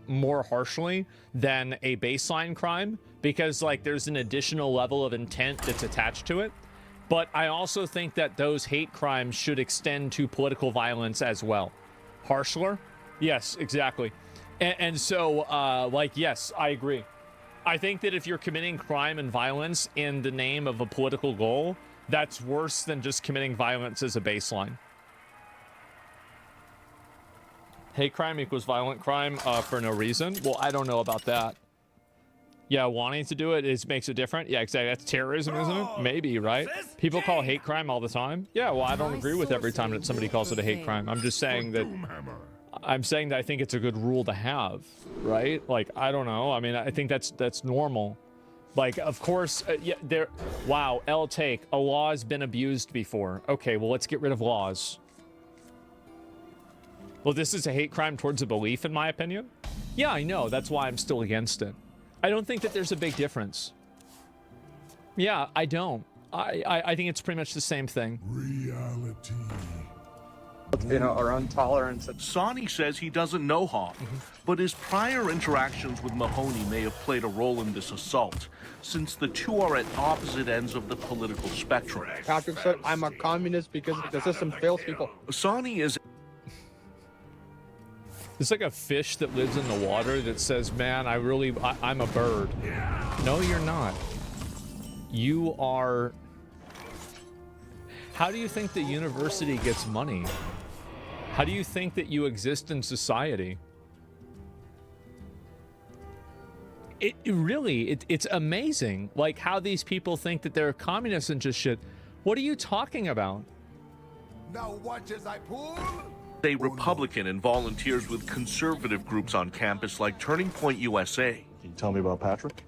more harshly than a baseline crime, because like there's an additional level of intent that's attached to it. But I also think that those hate crimes should extend to political violence as well. Harsher? Yes, exactly. And so, like, yes, I agree. I think that if you're committing crime and violence in the name of a political goal, that's worse than just committing violence as a baseline. Hate crime equals violent crime for no reason. Well, I don't know about that. Yeah, wanting to do it makes it different. Yeah, exactly. That's terrorism, isn't it? Maybe, right? People call hate crime all the time. Yeah, well, I don't agree with every time that somebody calls it a hate crime. I'm just saying that I think it's a good rule to have, right? Like, I don't know. I mean, I think that's normal. Like, of course, yeah, wow, take. A law has been abused before. Okay, well, let's get rid of laws. Well, this is a hate crime towards a belief, in my opinion. Yeah, I know. That's why I'm still against it. I don't think that there's a big difference. Yeah, I don't. I think it's pretty much the same thing. Reality. You know, our intolerance. Sonny says he doesn't know Hawk, but his prior interactions with Mahoney may have played a role in this assault, since the two are at opposite ends of the political spectrum. Patrick said, I'm a communist because the system fails people. Sonny is... It's like a fish that lives in the water that says, man, I'm a bird. No, you're not. You are... How do you think the university gets money? How do you think that you exist in society? It's amazing, like how these people think that they're communists and just shit. What are you talking about? Now watch as I pull. a Republican and volunteers with conservative groups on campus like Turning Point USA. Can you tell me about Patrick?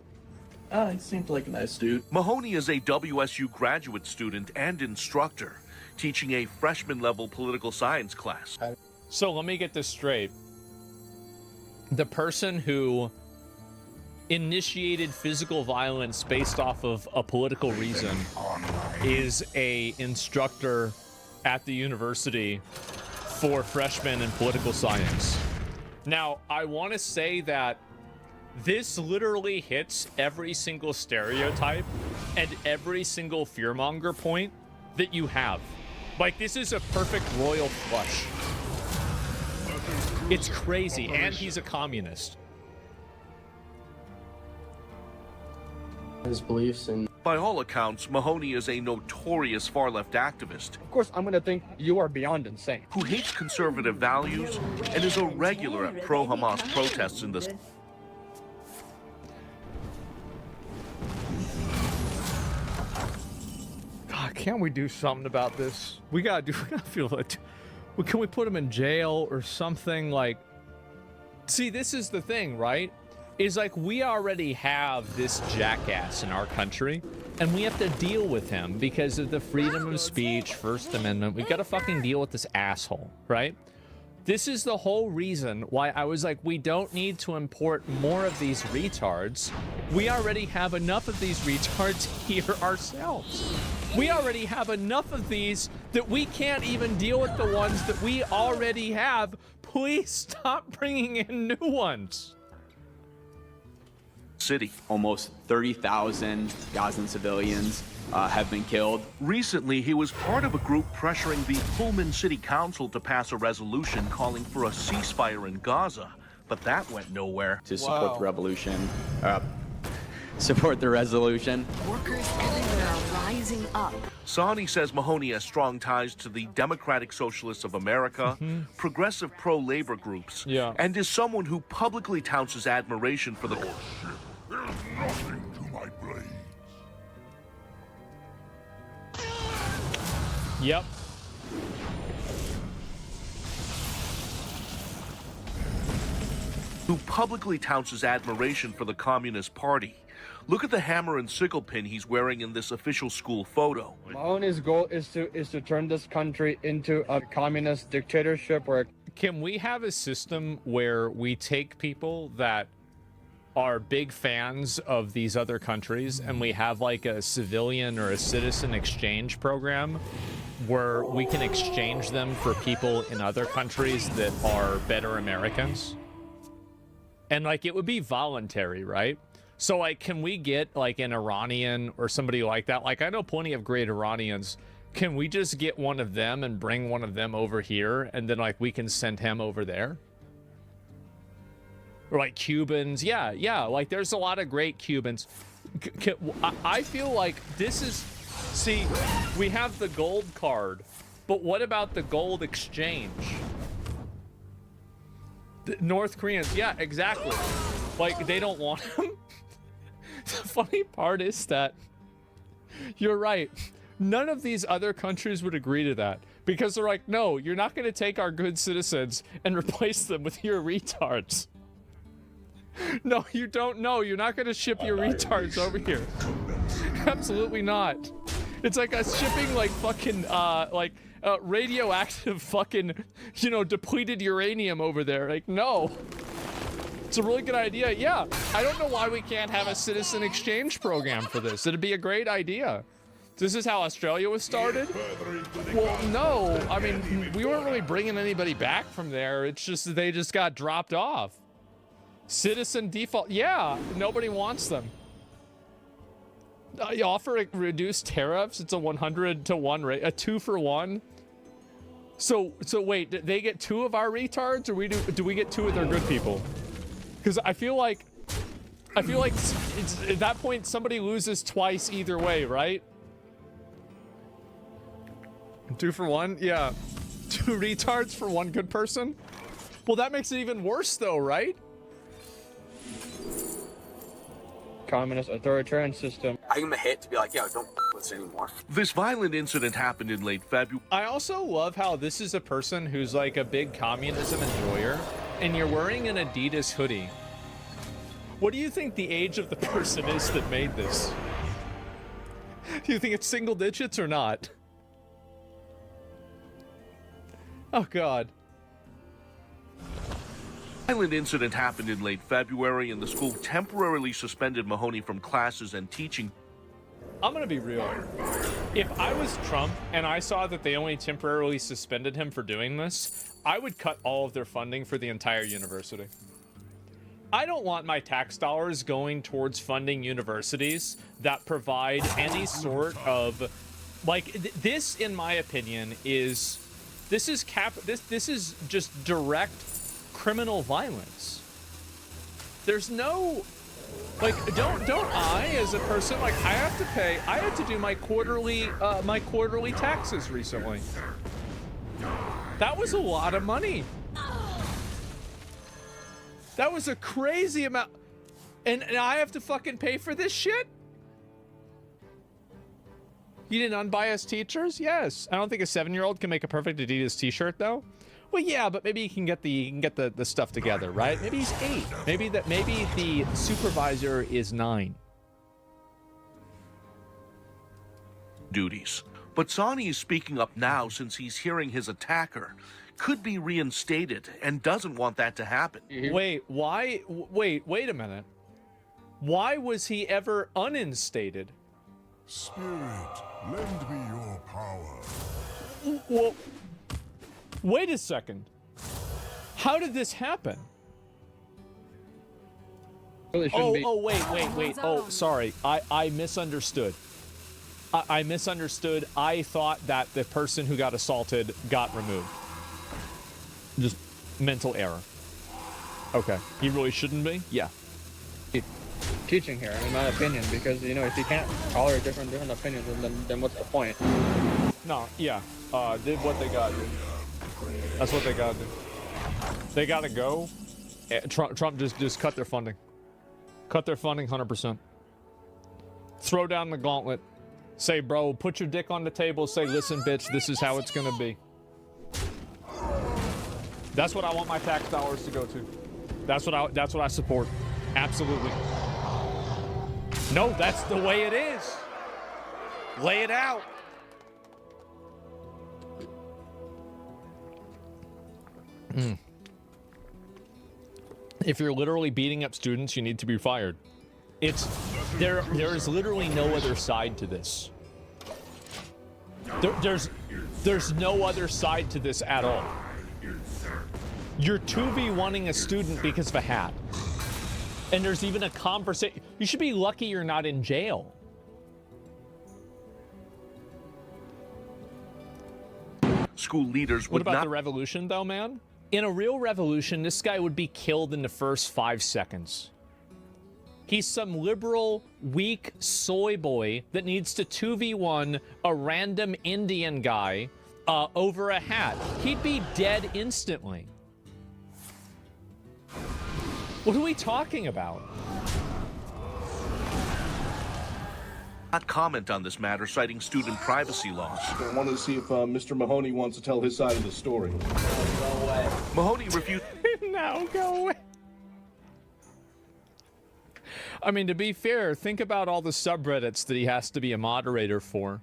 He seemed like a nice dude. Mahoney is a WSU graduate student and instructor, teaching a freshman-level political science class. So let me get this straight. The person who initiated physical violence based off of a political reason is a instructor at the university for freshmen in political science. Now, I want to say that this literally hits every single stereotype and every single fearmonger point that you have. Like, this is a perfect royal flush. It's crazy, and he's a communist. His beliefs and... By all accounts, Mahoney is a notorious far-left activist. Of course, I'm gonna think you are beyond insane. Who hates conservative values and is a regular at pro-Hamas protests in this... God, can't we do something about this? We gotta feel it. Well, can we put him in jail or something? Like, see, this is the thing, right? Is like, we already have this jackass in our country, and we have to deal with him because of the freedom of speech, First Amendment. We gotta fucking deal with this asshole, right? This is the whole reason why I was like, we don't need to import more of these retards. We already have enough of these retards here ourselves. We already have enough of these that we can't even deal with the ones that we already have. Please stop bringing in new ones. City. Almost 30,000 Gazan civilians have been killed. Recently, he was part of a group pressuring the Pullman City Council to pass a resolution calling for a ceasefire in Gaza, but that went nowhere. To support the revolution. Support the resolution. Workers everywhere are rising up. Sani says Mahoney has strong ties to the Democratic Socialists of America, progressive pro-labor groups, and is someone who publicly touts his admiration for the... There's nothing to my blade. Yep. Who publicly touts his admiration for the Communist Party. Look at the hammer and sickle pin he's wearing in this official school photo. Mahoney's goal is to turn this country into a communist dictatorship where... Can we have a system where we take people that are big fans of these other countries and we have like a civilian or a citizen exchange program where we can exchange them for people in other countries that are better Americans? And like it would be voluntary, right? So like, can we get like an Iranian or somebody like that? Like I know plenty of great Iranians. Can we just get one of them and bring one of them over here, and then like we can send him over there? Or like Cubans, yeah, like there's a lot of great Cubans. I feel like this is, see, we have the gold card, but what about the gold exchange? The North Koreans, yeah, exactly. Like they don't want him. The funny part is that you're right. None of these other countries would agree to that because they're like, no, you're not going to take our good citizens and replace them with your retards. No, you don't know. You're not going to ship your retards over here. Absolutely not. It's like us shipping like fucking radioactive fucking, you know, depleted uranium over there. Like, no. It's a really good idea. Yeah. I don't know why we can't have a citizen exchange program for this. It'd be a great idea. This is how Australia was started? Well, no. I mean, we weren't really bringing anybody back from there. It's just they just got dropped off. Citizen default. Yeah, nobody wants them. You offer reduced tariffs. It's a 100 to 1 rate, a 2 for 1. So wait, they get 2 of our retards, or do we get 2 of their good people? Because I feel like it's, at that point somebody loses twice either way, right? 2 for 1, yeah. 2 retards for 1 good person. Well, that makes it even worse, though, right? Communist authoritarian system. I give him a hit to be like, yo, don't with this anymore. This violent incident happened in late February. I also love how this is a person who's like a big communism enjoyer, and you're wearing an Adidas hoodie. What do you think the age of the person is that made this? Do you think it's single digits or not? Oh, God. Violent incident happened in late February, and the school temporarily suspended Mahoney from classes and teaching. I'm gonna be real. If I was Trump and I saw that they only temporarily suspended him for doing this, I would cut all of their funding for the entire university. I don't want my tax dollars going towards funding universities that provide any sort of, like, this, in my opinion, is just direct criminal violence. There's no, like, don't I, as a person, like, I have to do my quarterly taxes recently. That was a lot of money. That was a crazy amount. And I have to fucking pay for this shit? You didn't unbiased teachers? Yes. I don't think a 7-year-old can make a perfect Adidas t-shirt, though. Well, yeah, but maybe he can get the stuff together, right? Maybe he's 8. Maybe the supervisor is 9. Duties. But Sonny is speaking up now since he's hearing his attacker could be reinstated and doesn't want that to happen. Wait, why? Wait a minute. Why was he ever uninstated? Spirit, lend me your power. Well, wait a second. How did this happen? Really Wait. Oh, sorry. I misunderstood. I misunderstood. I thought that the person who got assaulted got removed. Just mental error. Okay. He really shouldn't be? Yeah. Teaching here, in my opinion, because, you know, if you can't tolerate different opinions, then what's the point? No, yeah. Did what they gotta do. That's what they gotta do. They gotta go. Trump just cut their funding. Cut their funding 100%. Throw down the gauntlet. Say, bro, put your dick on the table. Say, listen, bitch, this is how it's gonna be. That's what I want my tax dollars to go to. That's what I support. Absolutely. No, that's the way it is. Lay it out. If you're literally beating up students, you need to be fired. There is literally no other side to this. There's no other side to this at all. You're 2v1ing a student because of a hat. And there's even a conversation. You should be lucky you're not in jail. School leaders What would about not the revolution, though, man? In a real revolution, this guy would be killed in the first 5 seconds. He's some liberal, weak soy boy that needs to 2v1 a random Indian guy over a hat. He'd be dead instantly. What are we talking about? not comment on this matter, citing student privacy laws. I wanted to see if Mr. Mahoney wants to tell his side of the story. Mahoney refused. No, go away. I mean, to be fair, think about all the subreddits that he has to be a moderator for.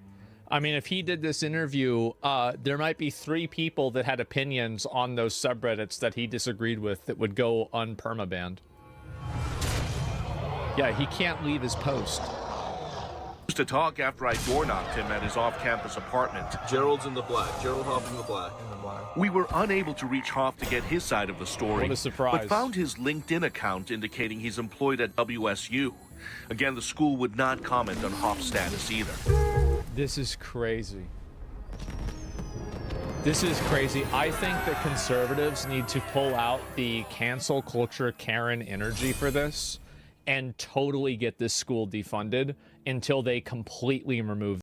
I mean, if he did this interview, there might be 3 people that had opinions on those subreddits that he disagreed with that would go unpermabanned. Yeah, he can't leave his post. To talk after I door knocked him at his off-campus apartment. Gerald's in the black. Gerald Hoff in the black. We were unable to reach Hoff to get his side of the story. What a surprise. But found his LinkedIn account indicating he's employed at WSU. Again, the school would not comment on Hoff's status either. This is crazy. This is crazy. I think that conservatives need to pull out the cancel culture Karen energy for this and totally get this school defunded until they completely remove